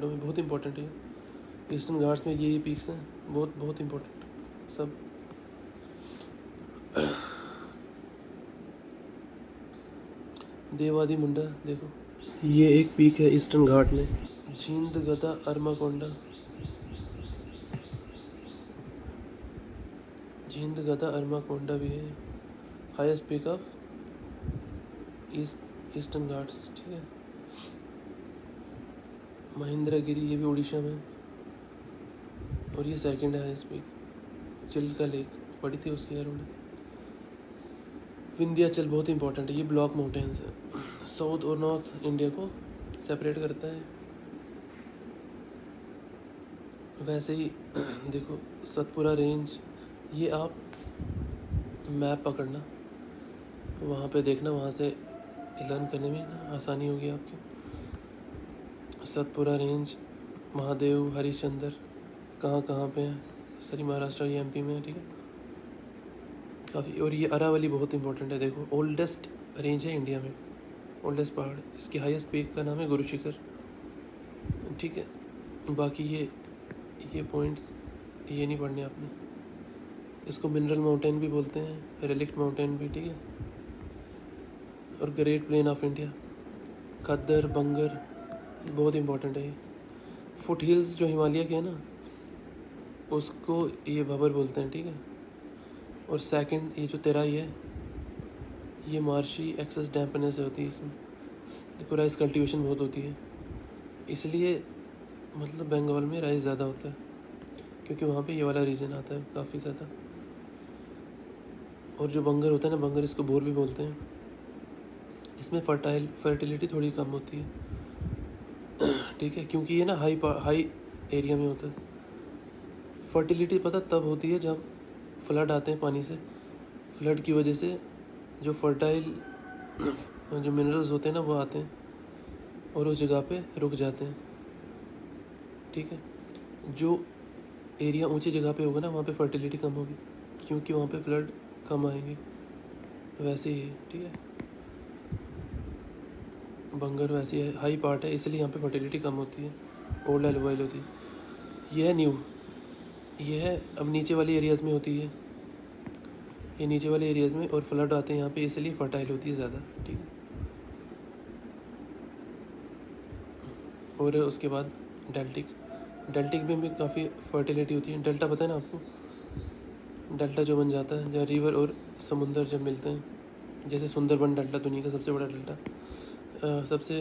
में बहुत इंपॉर्टेंट है। ईस्टर्न घाट्स में ये पीक्स हैं, बहुत बहुत इंपॉर्टेंट सब। देवादी मुंडा देखो, ये एक पीक है ईस्टर्न घाट में। झींद गदा अरमाकोंडा, झींद गदा अरमाकोंडा भी है highest peak of eastern Ghats, ठीक है। महेंद्रगिरी ये भी उड़ीसा में, और ये सेकंड है हाईएस्ट पीक। चिल्का लेक पड़ी थी उसकी यार उन्हें। विंध्याचल बहुत इंपॉर्टेंट है, ये ब्लॉक माउंटेन्स है, साउथ और नॉर्थ इंडिया को सेपरेट करता है। वैसे ही देखो सतपुरा रेंज, ये आप मैप पकड़ना, वहाँ पे देखना, वहाँ से लर्न करने में ना आसानी होगी आपकी। सतपुरा रेंज, महादेव, हरिश्चंद्र कहाँ कहाँ पे हैं, सारी महाराष्ट्र या एमपी में है, ठीक है काफ़ी। और ये अरावली बहुत इंपॉर्टेंट है, देखो ओल्डेस्ट रेंज है इंडिया में, ओल्डेस्ट पहाड़, इसकी हाईएस्ट पीक का नाम है गुरु शिखर, ठीक है। बाकी ये पॉइंट्स ये नहीं पढ़ने आपने। इसको मिनरल माउंटेन भी बोलते हैं, रेलिक्ट माउंटेन भी, ठीक है। और ग्रेट प्लेन ऑफ इंडिया, खद्दर, बंगर बहुत इंपॉर्टेंट है ये। फुट हिल्स जो हिमालय के है ना, उसको ये भंवर बोलते हैं, ठीक है। और सेकंड ये जो तेराई है, ये मार्शी एक्सेस डैम्पनेस से होती है इसमें। देखो राइस कल्टीवेशन बहुत होती है, इसलिए मतलब बंगाल में राइस ज़्यादा होता है, क्योंकि वहाँ पे ये वाला रीजन आता है काफ़ी ज़्यादा। और जो बंगर होता है ना, बंगर इसको बोर भी बोलते हैं, इसमें फर्टिलिटी थोड़ी कम होती है, ठीक है, क्योंकि ये ना हाई एरिया में होता है। फर्टिलिटी पता तब होती है जब फ्लड आते हैं पानी से, फ्लड की वजह से जो फर्टाइल जो मिनरल्स होते हैं ना वो आते हैं और उस जगह पे रुक जाते हैं, ठीक है। जो एरिया ऊंची जगह पे होगा ना, वहाँ पे फर्टिलिटी कम होगी, क्योंकि वहाँ पे फ्लड कम आएंगे, वैसे ही है, ठीक है। बंगर वैसे है, हाई पार्ट है, इसलिए यहाँ पे फर्टिलिटी कम होती है, ओल्ड एलोवाइल होती है। ये है न्यू, ये है अब नीचे वाली एरियाज़ में होती है, ये नीचे वाले एरियाज़ में, और फ्लड आते हैं यहाँ पे, इसलिए फर्टाइल होती है ज़्यादा, ठीक है। और उसके बाद डेल्टिक में भी काफ़ी फर्टिलिटी होती है। डेल्टा पता है ना आपको, डेल्टा जो बन जाता है जहाँ रिवर और समुंदर जब मिलते हैं, जैसे सुंदरबन डेल्टा दुनिया का सबसे बड़ा डेल्टा, सबसे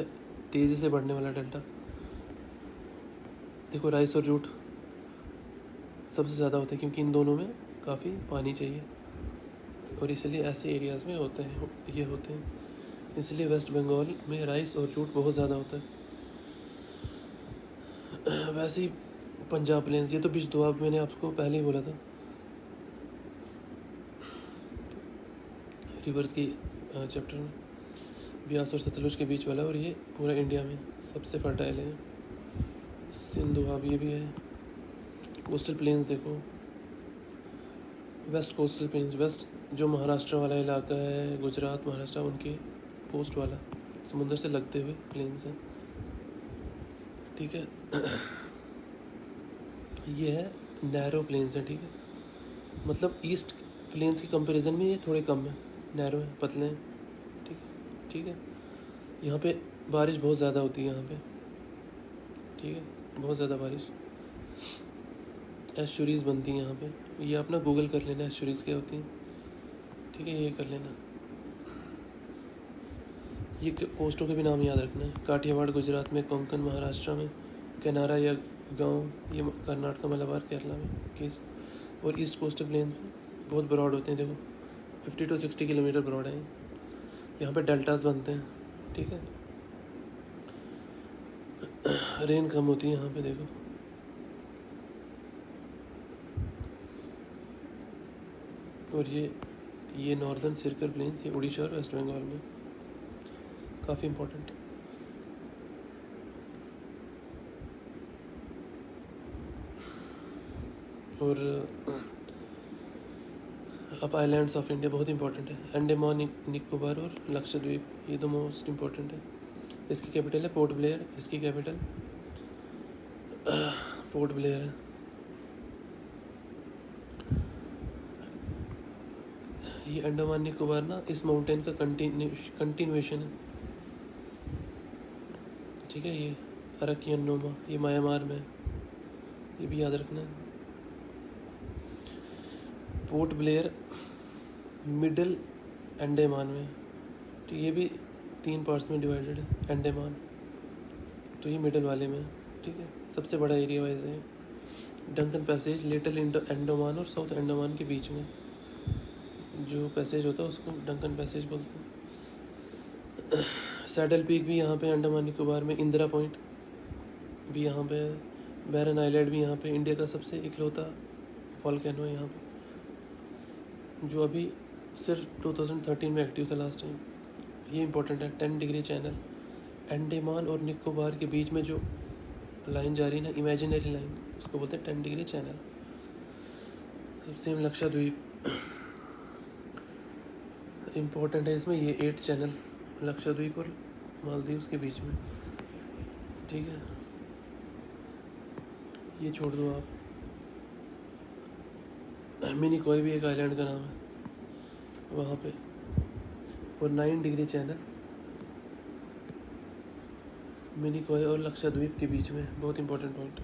तेज़ी से बढ़ने वाला डेल्टा। देखो राइस और जूट सबसे ज़्यादा होते हैं, क्योंकि इन दोनों में काफ़ी पानी चाहिए, और इसलिए ऐसे एरियाज़ में होते हैं, इसलिए वेस्ट बंगाल में राइस और जूट बहुत ज़्यादा होता है। वैसे ही पंजाब प्लेन्स, ये तो बीच दोआब मैंने आपको पहले ही बोला था, रिवर्स की चैप्टर में, ब्यास और सतलुज के बीच वाला, और ये पूरा इंडिया में सबसे फर्टाइल है। सिंधु दोआब ये भी है। कोस्टल प्लेन्स देखो, वेस्ट कोस्टल प्लेन्स, वेस्ट जो महाराष्ट्र वाला इलाका है, गुजरात, महाराष्ट्र, उनके कोस्ट वाला समुंदर से लगते हुए प्लेन्स हैं, ठीक है। ये है नैरो प्लेन्स है, ठीक है, मतलब ईस्ट प्लेन्स के कंपैरिजन में ये थोड़े कम है, नैरो है, पतले हैं, ठीक है। यहाँ पे बारिश बहुत ज़्यादा होती है यहाँ पे, ठीक है, बहुत ज़्यादा बारिश। एस्चुरीज़ बनती हैं यहाँ पे, ये आप ना गूगल कर लेना एस्चुरीज़ क्या होती हैं, ठीक है, ये कर लेना। ये कोस्टों के भी नाम याद रखना है, काठियावाड़ गुजरात में, कोंकण महाराष्ट्र में, किनारा या गांव ये कर्नाटक, मलाबार केरला में केस। और ईस्ट कोस्टल प्लेन बहुत ब्रॉड होते हैं, देखो 50 to 60 किलोमीटर ब्रॉड है। यहाँ पे डेल्टास बनते हैं, ठीक है। रेन कम होती है यहाँ पे, देखो और ये नॉर्दर्न सर्कल प्लेन्स, ये उड़ीसा और वेस्ट बंगाल में काफ़ी इम्पोर्टेंट है। और अब आइलैंड्स ऑफ इंडिया बहुत इंपॉर्टेंट है, अंडमान निकोबार और लक्षद्वीप, ये दो मोस्ट इम्पॉर्टेंट है। इसकी कैपिटल है पोर्ट ब्लेयर, इसकी कैपिटल पोर्ट ब्लेयर है। ये अंडमान निकोबार ना इस माउंटेन का कंटिन्यूएशन है, ठीक है। ये अरकियनोमा, ये म्यांमार में है, ये भी याद रखना है। पोर्ट ब्लेयर मिडल अंडमान में, तो ये भी 3 पार्ट्स में डिवाइडेड है अंडमान, तो ये मिडल वाले में है, ठीक है। सबसे बड़ा एरिया वाइज है। डंकन पैसेज लिटिल अंडमान और साउथ अंडमान के बीच में जो पैसेज होता है उसको डंकन पैसेज बोलते हैं। सैडल पीक भी यहाँ पे अंडमान निकोबार में, इंदिरा पॉइंट भी यहाँ पे, बैरन आइलैंड भी यहाँ पे। इंडिया का सबसे इकलौता वॉल्केनो है यहाँ पे, जो अभी सिर्फ 2013 में एक्टिव था लास्ट टाइम। ये इंपॉर्टेंट है। 10 डिग्री चैनल, अंडमान और निकोबार के बीच में जो लाइन जा रही है ना, इमेजिनरी लाइन, उसको बोलते हैं 10 degree channel. Same Lakshadweep important है इसमें, ये 8 चैनल लक्षद्वीप और मालदीव्स के बीच में, ठीक है। ये छोड़ दो आप। मिनिकॉय भी एक आइलैंड का नाम है वहाँ पे, और 9 डिग्री चैनल मिनिकॉय और लक्षद्वीप के बीच में। बहुत इंपॉर्टेंट पॉइंट,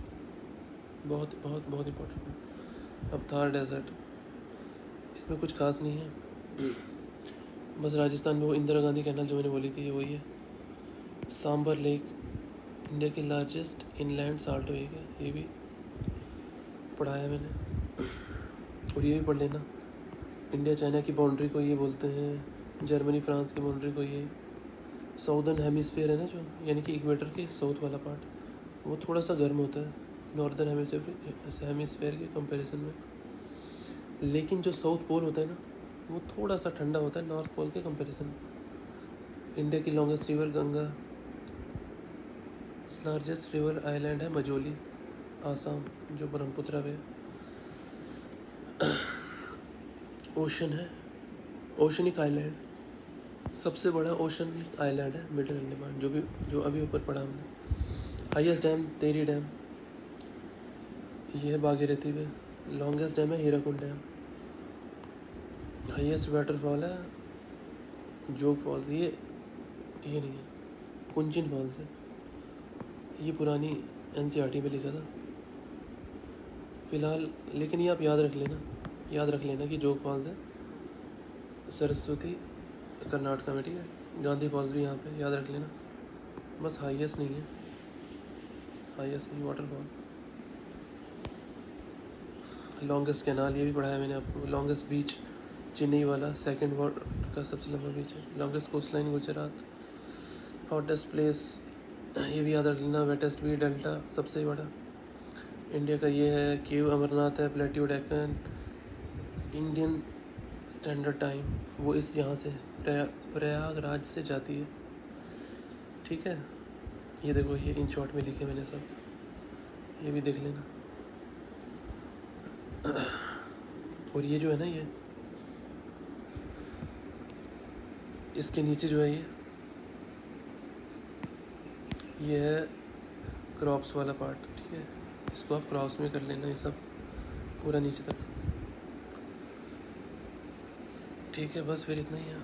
बहुत बहुत बहुत इंपॉर्टेंट पॉइंट। अब थार डेजर्ट, इसमें कुछ खास नहीं है, बस राजस्थान में वो इंदिरा गांधी कैनाल जो मैंने बोली थी, ये वही है। सांबर लेक इंडिया की लार्जेस्ट इनलैंड साल्ट लेक है, ये भी पढ़ाया मैंने, और ये भी पढ़ लेना। इंडिया चाइना की बाउंड्री को ये बोलते हैं, जर्मनी फ्रांस की बाउंड्री को ये। साउदर्न हेमिस्फीयर है ना जो, यानी कि इक्वेटर के साउथ वाला पार्ट, वो थोड़ा सा गर्म होता है नॉर्दर्न हेमिस्फीयर के कंपैरिजन में, लेकिन जो साउथ पोल होता है ना, वो थोड़ा सा ठंडा होता है नॉर्थ पोल के कंपैरिजन में। इंडिया की longest river Ganga, largest river island है मजोली, आसाम, जो ब्रह्मपुत्र में। ओशन है, ओशनिक आइलैंड, सबसे बड़ा ओशनिक आइलैंड है मिडिल अंडमान, जो अभी ऊपर पड़ा हमने। हाईएस्ट डैम टेरी डैम, ये है भागीरथी में। लॉन्गेस्ट डैम है हीराकुंड डैम। हाईएस्ट वाटरफॉल है जोग फॉल्स, ये नहीं है, कुंचिन फॉल्स है, ये पुरानी एनसीईआरटी में लिखा था फ़िलहाल। लेकिन ये आप याद रख लेना कि जोग फॉल्स है सरस्वती कर्नाटका में, ठीक है। गांधी फॉल्स भी यहाँ पे, याद रख लेना। बस हाईएस्ट नहीं वाटरफॉल। लॉन्गेस्ट कैनाल, ये भी पढ़ाया मैंने आपको। लॉन्गेस्ट बीच चेन्नई वाला, सेकंड वर्ल्ड का सबसे लंबा बीच है। Longest coast line Gujarat. Hottest place, ये भी याद रख लेना, वेटेस्ट बी डेल्टा सबसे बड़ा इंडिया का ये है। केव अमरनाथ है, plateau Deccan. Indian standard time वो इस यहाँ से प्रयागराज से जाती है, ठीक है। ये देखो, ये इन शॉर्ट में लिखे मैंने सब, ये भी देख लेना। और ये जो है ना, ये इसके नीचे जो है ये है क्रॉप्स वाला पार्ट, ठीक है। इसको आप क्रॉप्स में कर लेना, ये सब पूरा नीचे तक, ठीक है। बस फिर इतना ही है।